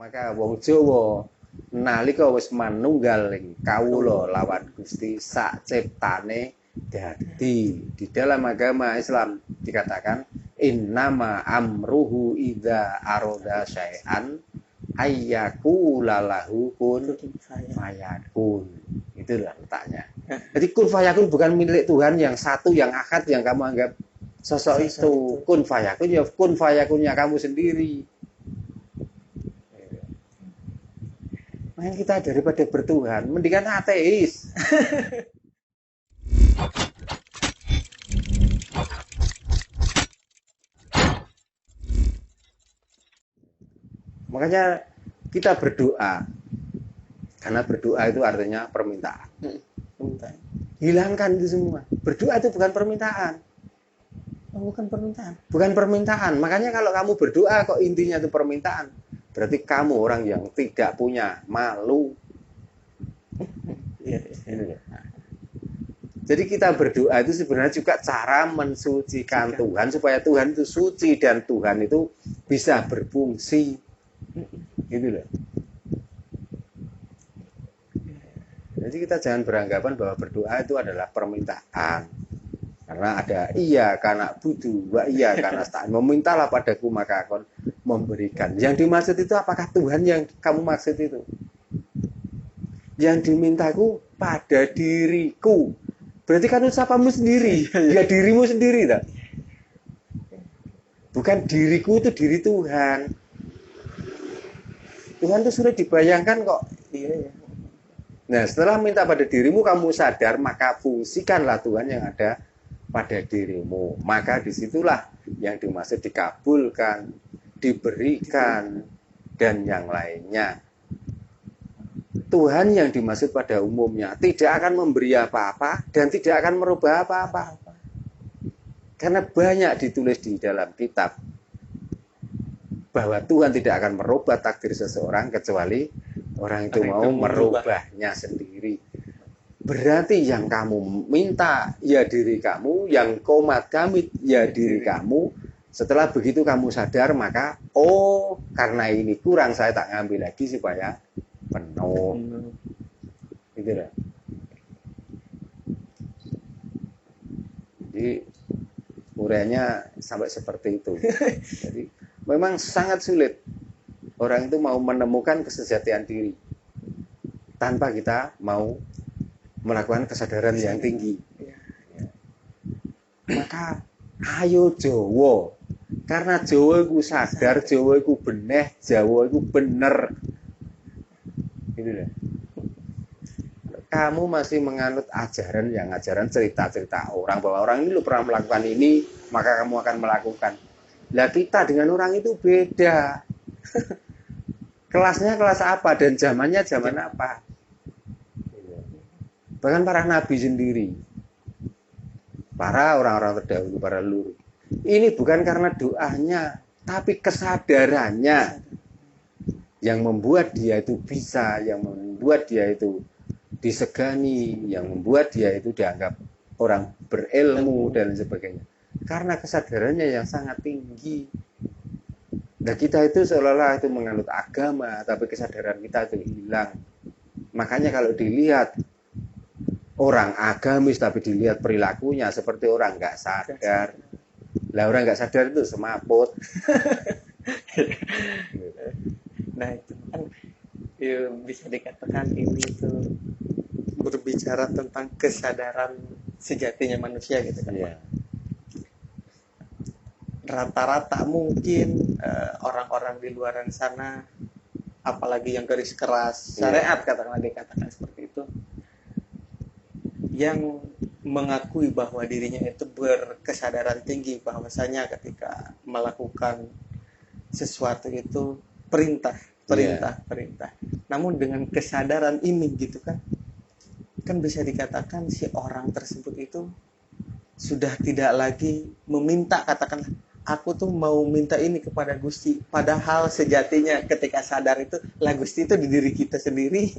Maka wong Jawa nalika wis manunggal ing kawula lawan Gusti sak ciptane dadi. Di dalam agama Islam dikatakan innama amruhu idza aroda syai'an ayyakula lahu kun fayakun. Itulah letaknya. Jadi kun fayakun bukan milik Tuhan yang satu yang akad yang kamu anggap sosok itu. Kun fayakun ya kun fayakunnya kamu sendiri. Makanya kita daripada bertuhan mendingan ateis. Makanya kita berdoa. Karena berdoa itu artinya permintaan. Hilangkan itu semua. Berdoa itu bukan permintaan. Bukan permintaan. Bukan permintaan. Makanya kalau kamu berdoa kok intinya itu permintaan. Berarti kamu orang yang tidak punya malu. Jadi kita berdoa itu sebenarnya juga cara mensucikan Tuhan supaya Tuhan itu suci dan Tuhan itu bisa berfungsi. Gitu loh. Jadi kita jangan beranggapan bahwa berdoa itu adalah permintaan. Karena ada iya karena butuh, wa iya karena stain. Memintalah padaku maka akan memberikan. Yang dimaksud itu apakah Tuhan yang kamu maksud itu? Yang dimintaku pada diriku. Berarti kan ucapanmu sendiri. Ya dirimu sendiri tak? Bukan diriku itu diri Tuhan. Tuhan itu sudah dibayangkan kok. Iya. Nah setelah minta pada dirimu kamu sadar maka fungsikanlah Tuhan yang ada pada dirimu. Maka disitulah yang dimaksud dikabulkan, diberikan, dan yang lainnya. Tuhan yang dimaksud pada umumnya tidak akan memberi apa-apa dan tidak akan merubah apa-apa. Karena banyak ditulis di dalam kitab bahwa Tuhan tidak akan merubah takdir seseorang kecuali orang itu mau merubahnya sendiri. Berarti yang kamu minta ya diri kamu, yang komat kamit ya diri kamu. Setelah begitu kamu sadar maka karena ini kurang saya tak ngambil lagi supaya penuh. Gitu lah. Jadi uraiannya sampai seperti itu. Jadi memang sangat sulit orang itu mau menemukan kesejatian diri tanpa kita mau melakukan kesadaran yang tinggi. Maka ayo Jawa. Karena Jawa itu sadar, Jawa itu beneh, Jawa itu bener. Gitu lah. Kamu masih menganut ajaran cerita-cerita orang bahwa orang ini lo pernah melakukan ini, maka kamu akan melakukan. Lah kita dengan orang itu beda. Kelasnya kelas apa dan zamannya zaman apa? Bahkan para nabi sendiri, para orang-orang terdahulu, para leluhur. Ini bukan karena doanya, tapi kesadarannya yang membuat dia itu bisa, yang membuat dia itu disegani, yang membuat dia itu dianggap orang berilmu dan sebagainya. Karena kesadarannya yang sangat tinggi. Nah kita itu seolah-olah itu menganut agama, tapi kesadaran kita itu hilang. Makanya kalau dilihat orang agamis tapi dilihat perilakunya seperti orang nggak sadar. Lah orang nggak sadar itu semaput. Nah itu kan bisa dikatakan ini tuh berbicara tentang kesadaran sejatinya manusia gitu kan. Yeah. Rata-rata mungkin orang-orang di luar sana, apalagi yang garis keras syariat katakanlah dikatakan seperti itu, yang mengakui bahwa dirinya itu berkesadaran tinggi bahwasanya ketika melakukan sesuatu itu perintah. Namun dengan kesadaran ini gitu kan bisa dikatakan si orang tersebut itu sudah tidak lagi meminta, katakanlah aku tuh mau minta ini kepada Gusti, padahal sejatinya ketika sadar itu lah Gusti itu di diri kita sendiri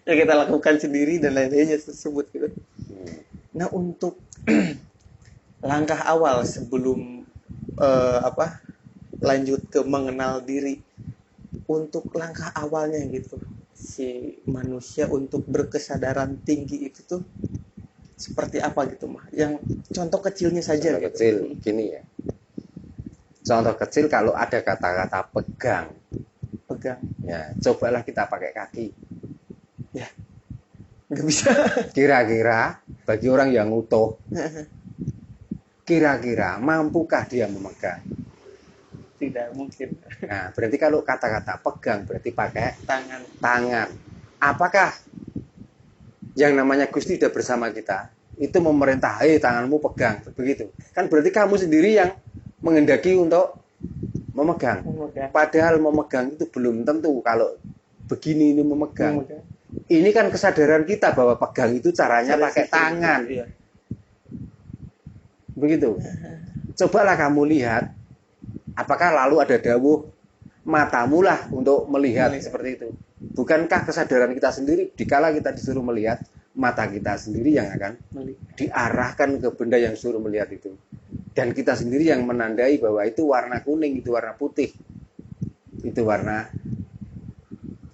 yang kita lakukan sendiri dan lain-lainnya tersebut gitu. Nah untuk langkah awal sebelum lanjut ke mengenal diri, untuk langkah awalnya gitu si manusia untuk berkesadaran tinggi itu tuh seperti apa gitu mah? Yang contoh kecilnya saja Contoh gitu. kecil gini ya. Contoh kecil kalau ada kata-kata pegang, Pegang. ya cobalah kita pakai kaki. Ya. Nggak bisa. Kira-kira bagi orang yang utuh, kira-kira mampukah dia memegang? Tidak mungkin. Nah, berarti kalau kata-kata pegang berarti pakai Tangan. tangan. Apakah yang namanya Gusti sudah bersama kita? Itu memerintah, tanganmu pegang, begitu. Kan berarti kamu sendiri yang menghendaki untuk memegang. Padahal memegang itu belum tentu kalau begini ini memegang. Ini kan kesadaran kita bahwa pegang itu caranya pakai tangan. Begitu. Cobalah kamu lihat, apakah lalu ada dawuh matamu lah untuk melihat seperti itu. Bukankah kesadaran kita sendiri dikala kita disuruh melihat, mata kita sendiri yang akan diarahkan ke benda yang suruh melihat itu. Dan kita sendiri yang menandai bahwa itu warna kuning, itu warna putih, itu warna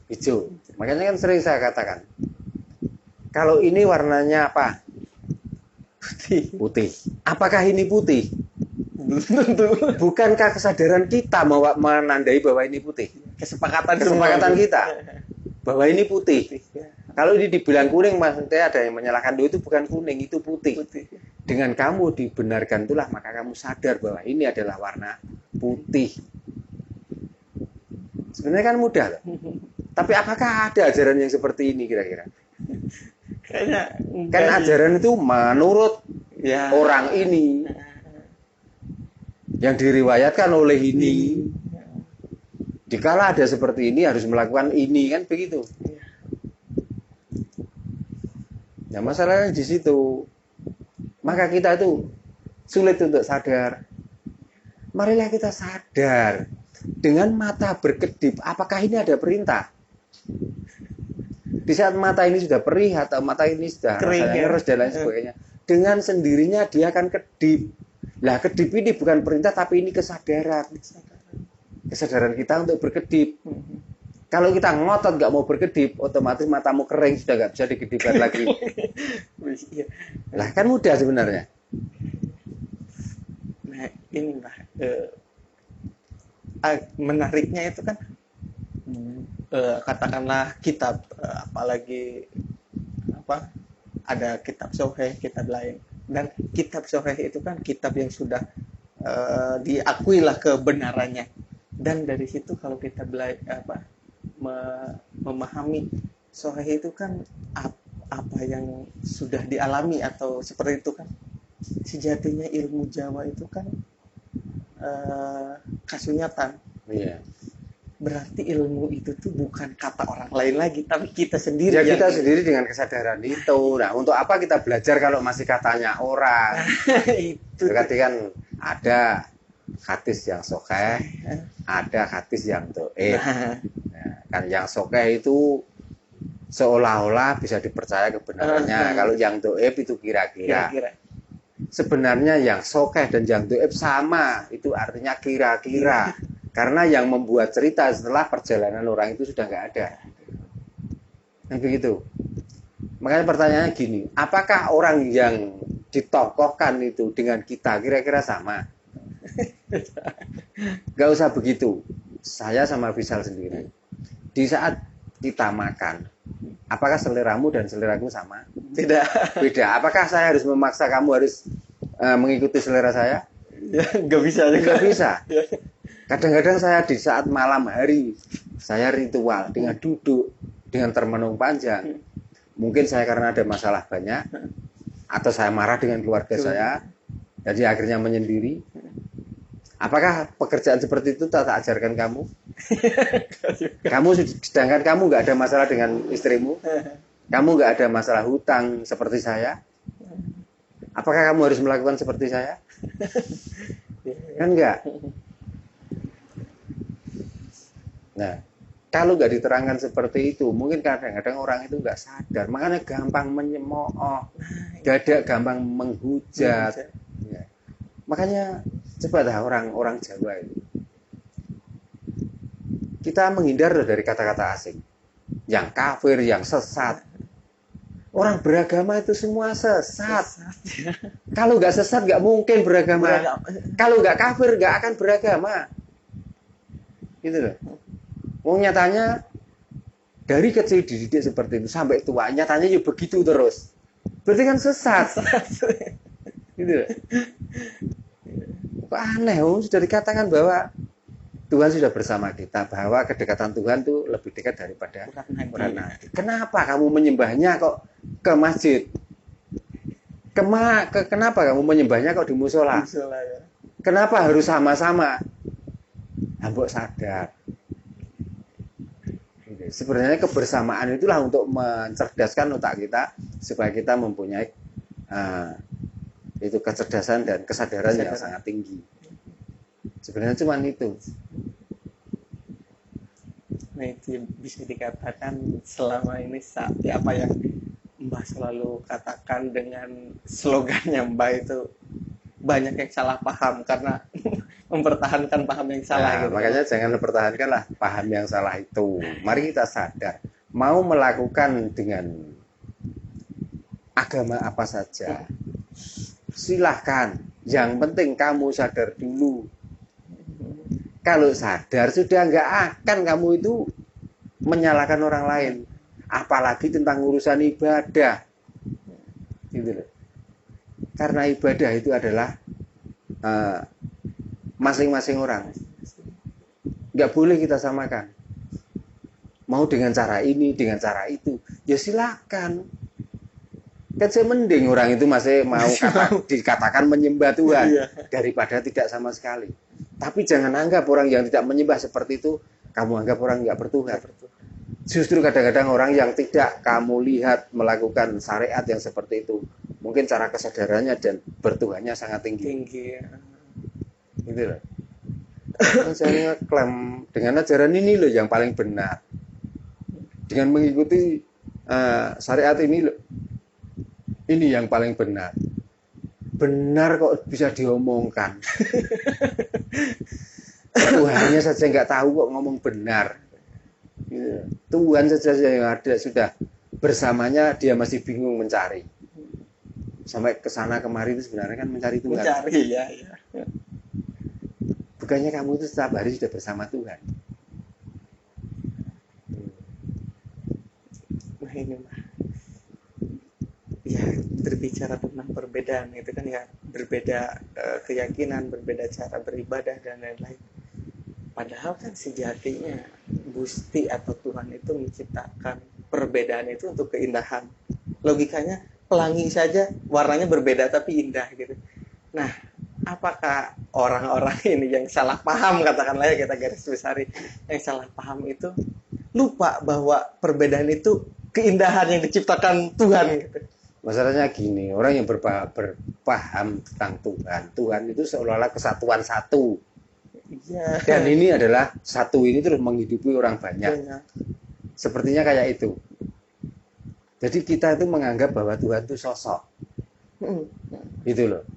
hijau. Makanya kan sering saya katakan, kalau ini warnanya apa? Putih. Apakah ini putih? Belum tentu. Bukankah kesadaran kita menandai bahwa ini putih? Kesepakatan kita bahwa ini putih. Kalau ini dibilang kuning, maksudnya ada yang menyalahkan, itu bukan kuning, itu putih. Dengan kamu dibenarkan itulah maka kamu sadar bahwa ini adalah warna putih. Sebenarnya kan mudah loh. Tapi apakah ada ajaran yang seperti ini kira-kira? Kayaknya kan ajaran itu menurut orang ini yang diriwayatkan oleh ini. Dikala ada seperti ini harus melakukan ini, kan begitu. Nah, masalahnya di situ. Maka kita itu sulit untuk sadar. Marilah kita sadar. Dengan mata berkedip, apakah ini ada perintah? Di saat mata ini sudah perih atau mata ini sudah ngeres dan lain sebagainya, dengan sendirinya dia akan kedip. Lah, kedip ini bukan perintah, tapi ini kesadaran. Kesadaran kita untuk berkedip. Kalau kita ngotot nggak mau berkedip, otomatis matamu kering, sudah nggak bisa dikedipkan lagi. Lah, kan mudah sebenarnya. Nah, ini Mbak, menariknya itu kan katakanlah kitab, apalagi apa, ada kitab Soheh, kitab lain, dan kitab Soheh itu kan kitab yang sudah diakuilah kebenarannya, dan dari situ kalau kita memahami Soheh itu kan apa yang sudah dialami atau seperti itu kan, sejatinya ilmu Jawa itu kan kasunyatan. Iya. Berarti ilmu itu tuh bukan kata orang lain lagi, tapi kita sendiri. Ya, kita sendiri dengan kesadaran itu. Nah, untuk apa kita belajar kalau masih katanya orang? Itu berarti kan ada hadis yang sokeh, ada hadis yang do'if. Nah, kan yang sokeh itu seolah-olah bisa dipercaya kebenarannya. Kalau yang do'if itu kira-kira. Sebenarnya yang sokeh dan yang do'if sama, itu artinya kira-kira. Karena yang membuat cerita setelah perjalanan orang itu sudah nggak ada. Nah, begitu. Makanya pertanyaannya gini, apakah orang yang ditokohkan itu dengan kita kira-kira sama? Nggak usah begitu. Saya sama Fisal sendiri. Di saat kita makan, apakah seleramu dan seleraku sama? Beda. Apakah saya harus memaksa kamu harus mengikuti selera saya? Ya, nggak bisa. Nggak bisa. Kadang-kadang saya di saat malam hari, saya ritual dengan duduk, dengan termenung panjang. Mungkin saya karena ada masalah banyak, atau saya marah dengan keluarga saya, jadi akhirnya menyendiri. Apakah pekerjaan seperti itu tak ajarkan kamu? Sedangkan kamu nggak ada masalah dengan istrimu, kamu nggak ada masalah hutang seperti saya. Apakah kamu harus melakukan seperti saya? Kan enggak. Nah, kalau nggak diterangkan seperti itu, mungkin kadang-kadang orang itu nggak sadar, makanya gampang menyemooh, gampang menghujat. Ya. Makanya coba dah orang-orang Jawa itu, kita menghindar dari kata-kata asing. Yang kafir, yang sesat. Orang beragama itu semua sesat. Kalau nggak sesat nggak mungkin beragama. Kalau nggak kafir nggak akan beragama. Gitu loh. Wong nyatanya dari kecil dididik seperti itu sampai tua, nyatanya ya begitu terus. Berarti kan sesat. Gitu loh. Kok aneh, sudah dikatakan bahwa Tuhan sudah bersama kita, bahwa kedekatan Tuhan tuh lebih dekat daripada orang lain. Kenapa kamu menyembahnya kok ke masjid? Kenapa kamu menyembahnya kok di musola? Ya. Kenapa harus sama-sama? Mbok sadar. Sebenarnya kebersamaan itulah untuk mencerdaskan otak kita supaya kita mempunyai itu kecerdasan dan kesadaran yang sangat tinggi. Sebenarnya cuma itu. Nah, itu bisa dikatakan selama ini apa yang Mbah selalu katakan dengan slogannya Mbah itu banyak yang salah paham karena mempertahankan paham yang salah. Gitu. Makanya jangan mempertahankanlah paham yang salah itu. Mari kita sadar, mau melakukan dengan agama apa saja, silahkan. Yang penting kamu sadar dulu. Kalau sadar sudah nggak akan kamu itu menyalahkan orang lain, apalagi tentang urusan ibadah, gitu loh. Karena ibadah itu adalah masing-masing orang, nggak boleh kita samakan. Mau dengan cara ini, dengan cara itu, ya silakan. Kan saya mending orang itu masih mau dikatakan menyembah Tuhan daripada tidak sama sekali. Tapi jangan anggap orang yang tidak menyembah seperti itu, kamu anggap orang nggak bertuhan. Justru kadang-kadang orang yang tidak kamu lihat melakukan syariat yang seperti itu, mungkin cara kesadarannya dan bertuhannya sangat tinggi. Gitu loh. Saya klaim dengan ajaran ini loh yang paling benar. Dengan mengikuti syariat ini loh, ini yang paling benar. Benar kok bisa diomongkan. Tuhannya saja nggak tahu kok ngomong benar. Tuhan saja yang ada sudah bersamanya, dia masih bingung mencari. Sampai kesana kemari itu sebenarnya kan mencari Tuhan. Mencari ya. Bukannya kamu itu setiap hari sudah bersama Tuhan. Nah ini mah. Ya berbicara tentang perbedaan itu kan ya, berbeda keyakinan, berbeda cara beribadah dan lain-lain. Padahal kan sejatinya Gusti atau Tuhan itu menciptakan perbedaan itu untuk keindahan. Logikanya pelangi saja warnanya berbeda tapi indah gitu. Nah, apakah orang-orang ini yang salah paham, katakanlah ya, kita garis besari, yang salah paham itu lupa bahwa perbedaan itu keindahan yang diciptakan Tuhan gitu. Masalahnya gini, orang yang berpaham tentang Tuhan itu seolah-olah kesatuan satu. Ya. Dan ini adalah satu ini terus menghidupi orang banyak. Sepertinya kayak itu. Jadi kita itu menganggap bahwa Tuhan itu sosok. Gitu loh.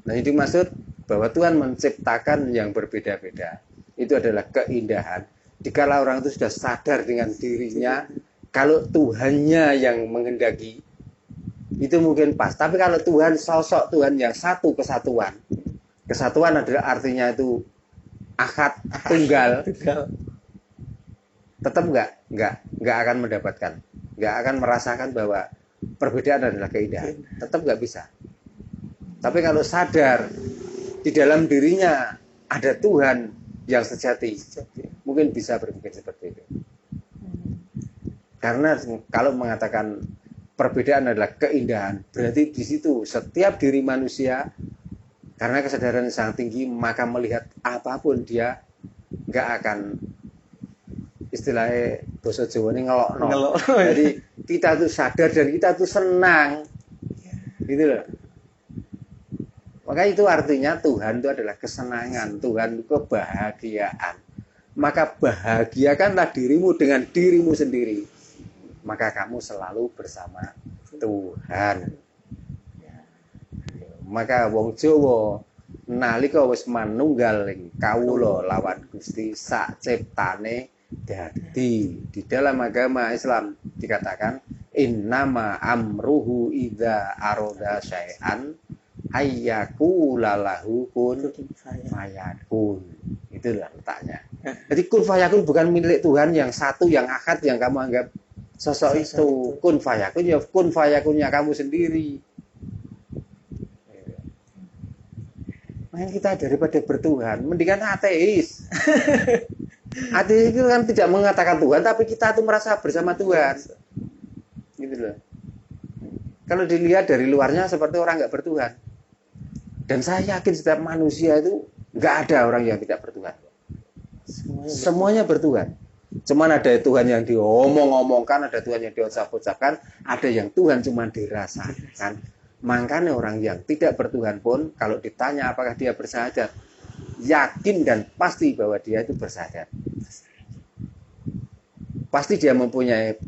Nah itu maksud bahwa Tuhan menciptakan yang berbeda-beda. Itu adalah keindahan. Dikala orang itu sudah sadar dengan dirinya, kalau Tuhannya yang menghendaki, itu mungkin pas. Tapi kalau Tuhan sosok Tuhan yang satu kesatuan. Kesatuan adalah artinya itu ahad, tunggal. Tetap nggak akan mendapatkan, nggak akan merasakan bahwa perbedaan adalah keindahan. Tetap nggak bisa. Tapi kalau sadar di dalam dirinya ada Tuhan yang sejati, mungkin bisa berpikir seperti itu. Karena kalau mengatakan perbedaan adalah keindahan, berarti di situ setiap diri manusia karena kesadaran yang sangat tinggi, maka melihat apapun dia nggak akan, istilahnya bahasa Jawa ini ngelok. Jadi kita tuh sadar dan kita tuh senang, gitu loh. Maka itu artinya Tuhan itu adalah kesenangan, Tuhan itu kebahagiaan. Maka bahagiakanlah dirimu dengan dirimu sendiri. Maka kamu selalu bersama Tuhan. Maka wong Jawa nalika wis manunggal kawula lawan Gusti sak ciptane Jadi di dalam agama Islam dikatakan innama amruhu idza aroda syai'an ayyakula lahu kun fayakun. Itulah letaknya. Jadi kun fayakun bukan milik Tuhan yang satu, yang ahad, yang kamu anggap sosok itu. Kun fayakun ya kun fayakunnya kamu sendiri. Makanya kita daripada bertuhan, mendingan ateis. Ateis itu kan tidak mengatakan Tuhan, tapi kita tuh merasa bersama Tuhan. Gitu loh. Kalau dilihat dari luarnya seperti orang nggak bertuhan. Dan saya yakin setiap manusia itu nggak ada orang yang tidak bertuhan. Semuanya bertuhan. Cuman ada Tuhan yang diomong-omongkan, ada Tuhan yang diucap-ucapkan, ada yang Tuhan cuma dirasakan. Makanya orang yang tidak bertuhan pun kalau ditanya apakah dia bersyahadat, yakin dan pasti bahwa dia itu bersyahadat. Pasti dia mempunyai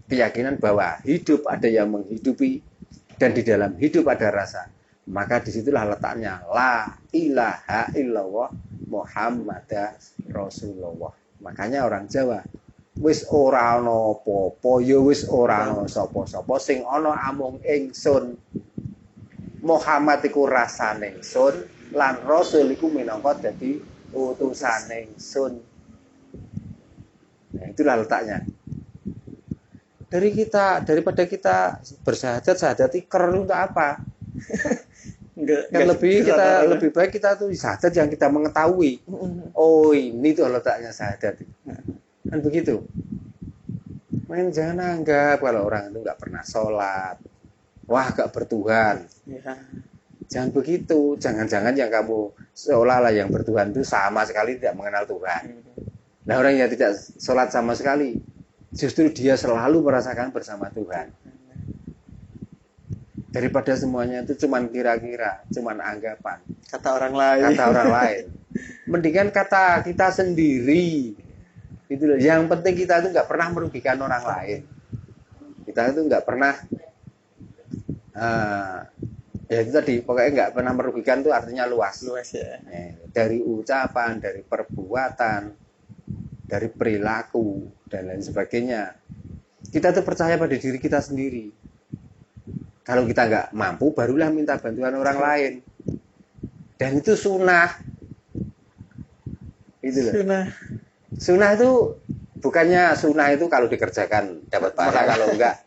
keyakinan bahwa hidup ada yang menghidupi dan di dalam hidup ada rasa. Maka disitulah letaknya la ilaha illallah Muhammadah Rasulullah. Makanya orang Jawa wis ora ana apa-apa ya wis ora ana sapa-sapa sing ana amung ingsun. Muhammad iku rasane ingsun lan Rasul iku minangka dadi utusane ingsun. Nah, itulah letaknya. Daripada kita bersyahadat, syahadat keren untuk apa? Lebih baik kita tuh syahadat yang kita mengetahui. Oh, ini tuh letaknya syahadat. Kan begitu. Main jangan anggap kalau orang itu nggak pernah sholat. Wah, gak bertuhan. Ya. Jangan begitu. Jangan-jangan yang kamu seolah-olah yang bertuhan itu sama sekali tidak mengenal Tuhan. Nah, orang yang tidak sholat sama sekali, justru dia selalu merasakan bersama Tuhan. Daripada semuanya itu cuman kira-kira, cuman anggapan. Kata orang lain. Mendingan kata kita sendiri. Itu loh. Yang penting kita itu nggak pernah merugikan orang lain. Kita itu nggak pernah ya itu tadi pokoknya nggak pernah merugikan itu artinya luas ya. Dari ucapan, dari perbuatan, dari perilaku dan lain sebagainya. Kita tuh percaya pada diri kita sendiri. Kalau kita nggak mampu, barulah minta bantuan orang lain. Dan itu sunnah. Itu loh. Sunnah itu bukannya sunnah itu kalau dikerjakan dapat pahala, kalau enggak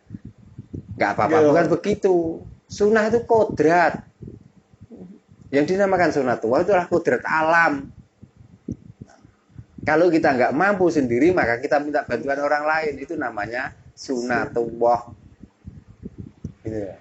apa-apa, bukan begitu. Sunnah itu kodrat. Yang dinamakan sunnatullah itu adalah kodrat alam. Kalau kita nggak mampu sendiri, maka kita minta bantuan orang lain. Itu namanya sunnatullah. Gitu ya.